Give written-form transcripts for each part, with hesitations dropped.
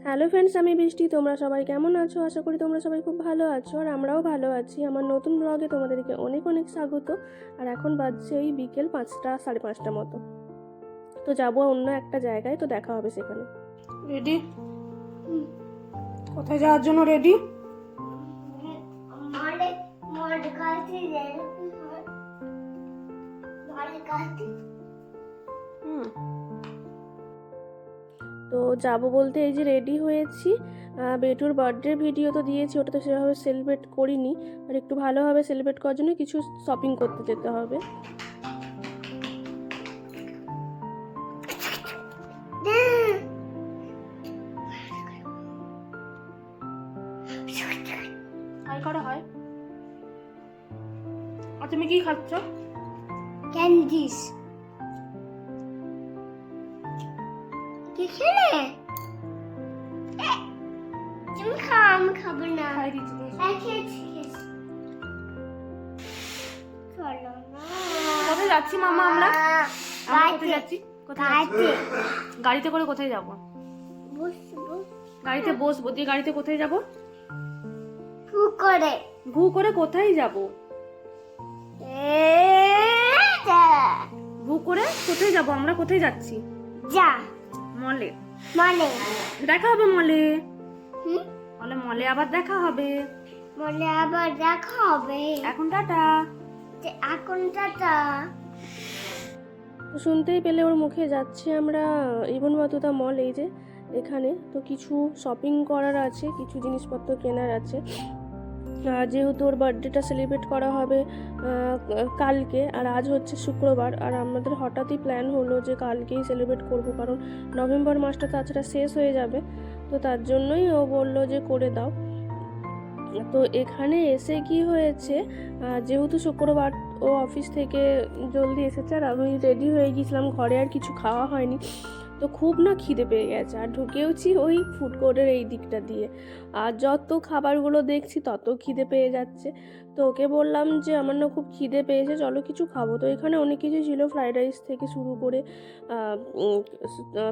Hello friends, আমি বৃষ্টি। তোমরা সবাই কেমন আছো? আশা করি তোমরা সবাই খুব ভালো আছো, আর আমরাও ভালো আছি। আমার নতুন ব্লগে তোমাদেরকে অনেক অনেক স্বাগত। আর এখন বাজছে ওই বিকেল 5টা 5:30 মতো। তো যাবো অন্য একটা জায়গায়, তো দেখা হবে সেখানে। রেডি? কোথায় যাওয়ার জন্য রেডি? তো যাবো বলতে এই যে রেডি হয়েছি। বেটুর বার্থডে ভিডিও তো দিয়েছি, ওটা তো সেভাবে সেলিব্রেট করিনি। আর একটু ভালোভাবে সেলিব্রেট করার জন্য কিছু শপিং করতে যেতে হবে। হাই করা হয়। আর তুমি কি খাচ্ছ? ক্যান্ডিস। কি খেলে? তুমি খাও, আমি খাবো না। খাই দিচ্ছি তো। খেয়েছি। চলো না। কোথায় যাচ্ছি মামা আমরা? আমরা কোথায় যাচ্ছি? কোথায় যাচ্ছি? গাড়িতে করে কোথায় যাব? বসবো গাড়িতে বসবো, দিয়ে গাড়িতে কোথায় যাব? পুকুরে। ভু করে কোথায় যাব? ভু করে কোথায় যাব? আমরা কোথায় যাচ্ছি? যা মলে। মলে। দেখা হবে মলে। মলে আবার দেখা হবে। মলে আবার দেখা হবে। এখন টাটা। এখন টাটা। তো শুনতেই পেলে ওর মুখে যাচ্ছি আমরা ইবন বাতুতা মল, এই যে এখানে। তো কিছু শপিং করার আছে, কিছু জিনিসপত্র কেনার আছে। যেহেতু ওর বার্থডেটা সেলিব্রেট করা হবে কালকে, আর আজ হচ্ছে শুক্রবার, আর আমাদের হঠাৎই প্ল্যান হলো যে কালকেই সেলিব্রেট করব, কারণ নভেম্বর মাসটা তাছাড়া শেষ হয়ে যাবে। তো তার জন্যই ও বললো যে করে দাও। তো এখানে এসে কি হয়েছে, যেহেতু শুক্রবার ও অফিস থেকে জলদি এসেছে, আর আমি রেডি হয়ে গিয়েছিলাম, ঘরে আর কিছু খাওয়া হয়নি। তো খুব না খিদে পেয়ে গেছে, আর ঢুকেওছি ওই ফুড কোর্টের এই দিকটা দিয়ে, আর যত খাবারগুলো দেখছি তত খিদে পেয়ে যাচ্ছে। তো ওকে বললাম যে আমার না খুব খিদে পেয়েছে, চলো কিছু খাবো। তো এখানে অনেক কিছু ছিল, ফ্রাইড রাইস থেকে শুরু করে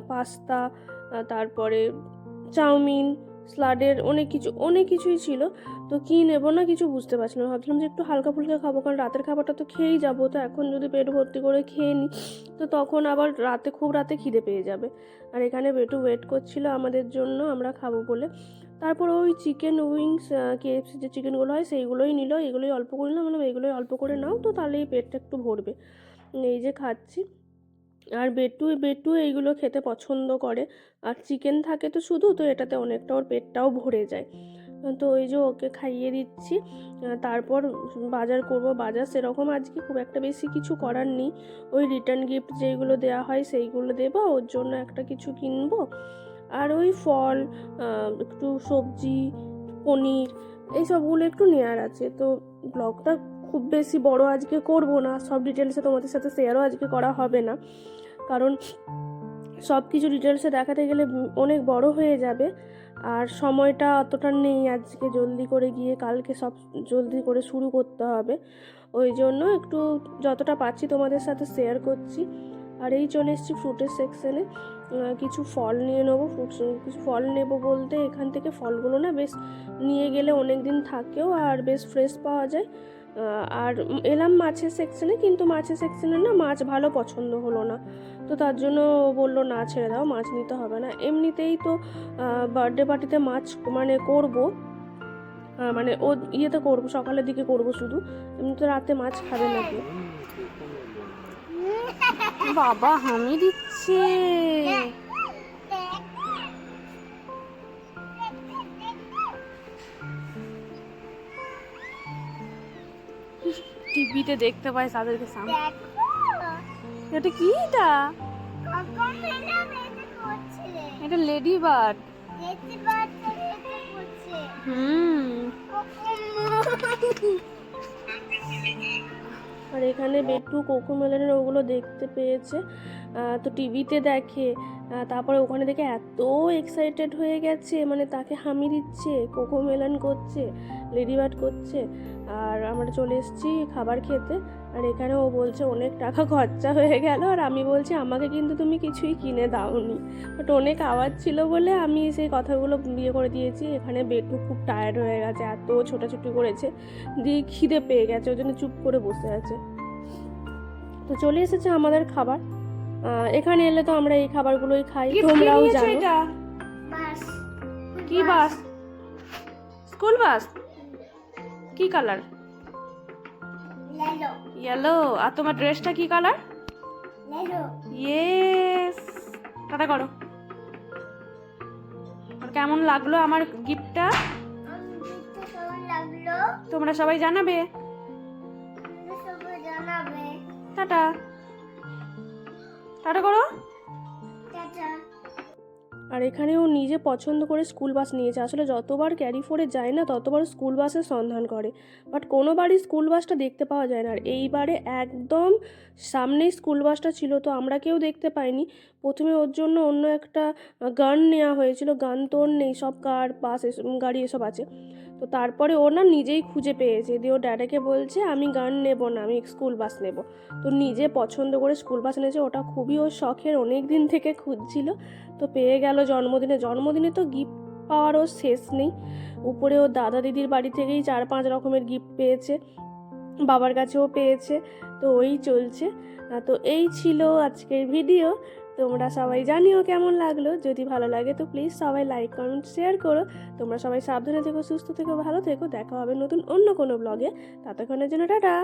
পাস্তা, তারপরে চাউমিন, স্লাডের অনেক কিছুই ছিল। তো কী নেবো না কিছু বুঝতে পারছি না, ভাবছিলাম যে একটু হালকা ফুলকা খাবো, কারণ রাতের খাবারটা তো খেয়েই যাবো। তো এখন যদি পেট ভর্তি করে খেয়ে নিই, তো তখন আবার খুব রাতে খিদে পেয়ে যাবে। আর এখানে বেটু ওয়েট করছিল আমাদের জন্য, আমরা খাবো বলে। তারপর ওই চিকেন উইংস, KFC যে চিকেনগুলো হয় সেইগুলোই নিল, এগুলোই অল্প করে নিলাম, মানে এগুলোই অল্প করে নাও, তো তাহলেই পেটটা একটু ভরবে। এই যে খাচ্ছি। আর বেটু এইগুলো খেতে পছন্দ করে, আর চিকেন থাকে তো শুধু, তো এটাতে অনেকটা ওর পেটটাও ভরে যায়। তো ওই যে ওকে খাইয়ে দিচ্ছি। তারপর বাজার করব। বাজার সেরকম আজকে খুব একটা বেশি কিছু করার নেই, ওই রিটার্ন গিফট যেগুলো দেওয়া হয় সেইগুলো দেবো, ওর জন্য একটা কিছু কিনবো। আর ওই ফল, একটু সবজি, পনির, এই সবগুলো একটু নেওয়ার আছে। তো ব্লগটা খুব বেশি বড় আজকে করব না, সব ডিটেলসে তোমাদের সাথে শেয়ারও আজকে করা হবে না, কারণ সব কিছু ডিটেলসে দেখাতে গেলে অনেক বড় হয়ে যাবে, আর সময়টা অতটা নেই আজকে, জলদি করে গিয়ে কালকে সব জলদি করে শুরু করতে হবে। ওই জন্য একটু যতটা পাচ্ছি তোমাদের সাথে শেয়ার করছি। আর এই চলে এসেছি ফ্রুটের সেকশনে, কিছু ফল নিয়ে নেবো। কিছু ফল নেবো বলতে এখান থেকে ফলগুলো না বেশ নিয়ে গেলে অনেক দিন থাকেও, আর বেশ ফ্রেশ পাওয়া যায়। আর এলাম মাছের সেকশনে, কিন্তু মাছের সেকশনে না মাছ ভালো পছন্দ হলো না। তো তার জন্য বললো না, ছেড়ে দাও, মাছ নিতে হবে না। এমনিতেই তো বার্থডে পার্টিতে মাছ মানে করবো, মানে ও ইয়েতে করবো, সকালের দিকে করবো শুধু, এমনি তো রাতে মাছ খাবে না কেউ। বাবা হামি দিচ্ছে। টিভিতে দেখতে পাই তাদেরকে সামনে। এটা কি? এটা লেডি বার্ড। আর এখানে বেটু কোকোমেলনের ওগুলো দেখতে পেয়েছে, তো টিভিতে দেখে তারপরে ওখানে দেখে এত এক্সাইটেড হয়ে গেছে, মানে তাকে হামি দিচ্ছে, কোকো মেলন করছে, লেডিবার্ড করছে। আর আমরা চলে এসেছি খাবার খেতে। আর এখানে ও বলছে অনেক টাকা খরচা হয়ে গেল, আর আমি বলছি আমাকে কিন্তু তুমি কিছুই কিনে দাওনি। বাট অনেক আওয়াজ ছিল বলে আমি সেই কথাগুলো বিয়ে করে দিয়েছি। এখানে বেটু খুব টায়ার্ড হয়ে গেছে, এত ছোটাছুটি করেছে, দিয়ে খিদে পেয়ে গেছে, ওই জন্য চুপ করে বসে আছে। তো চলে এসেছে আমাদের খাবার। এখানে এলে তো আমরা এই খাবারগুলোই খাই, তোমরাও জানো। এটা বাস কি বাস? School bus? কি কালার? লেলো ইয়েলো। আর তোমার ড্রেসটা কি কালার? লেলো ইয়েস। টাটা করো। আর কেমন লাগলো আমার গিফটটা কেমন লাগলো তোমরা সবাই জানাবে। তোমরা সবাই জানাবে। টাটা। টাটা করো। টাটা। আর এখানে ও নিজে পছন্দ করে স্কুল বাস নিয়েছে। আসলে যতবার ক্যারি ফোরে যায় না ততবার স্কুল বাসের সন্ধান করে, বাট কোনো বাড়ি স্কুল বাসটা দেখতে পাওয়া যায় না। আর এইবারে একদম সামনেই স্কুল বাসটা ছিল, তো আমরা কেউ দেখতে পাইনি। প্রথমে ওর জন্য অন্য একটা গান নেওয়া হয়েছিল, গান তো ওর নেই, সব কার বাস গাড়ি এসব আছে। তো তারপরে ও না নিজেই খুঁজে পেয়েছে, দিয়ে ও ড্যাডাকে বলছে আমি গান নেব না, আমি স্কুল বাস নেব। তো নিজে পছন্দ করে স্কুল বাস এনেছে, ওটা খুবই ওর শখের, অনেক দিন থেকে খুঁজছিল। তো পেয়ে গেল জন্মদিনে তো গিফট পাওয়ার ওর শেষ নেই। উপরে ওর দাদা দিদির বাড়ি থেকেই 4-5 রকমের গিফট পেয়েছে, বাবার কাছেও পেয়েছে। তো ওই চলছে। তো এই ছিল আজকের ভিডিও। তোমরা সবাই জানিও কেমন লাগলো। যদি ভালো লাগে তো প্লিজ সবাই লাইক কমেন্ট শেয়ার করো। তোমরা সবাই সাবধানে থেকো, সুস্থ থেকো, ভালো থেকো। দেখা হবে নতুন অন্য কোনো ব্লগে। ততক্ষণের জন্য টাটা।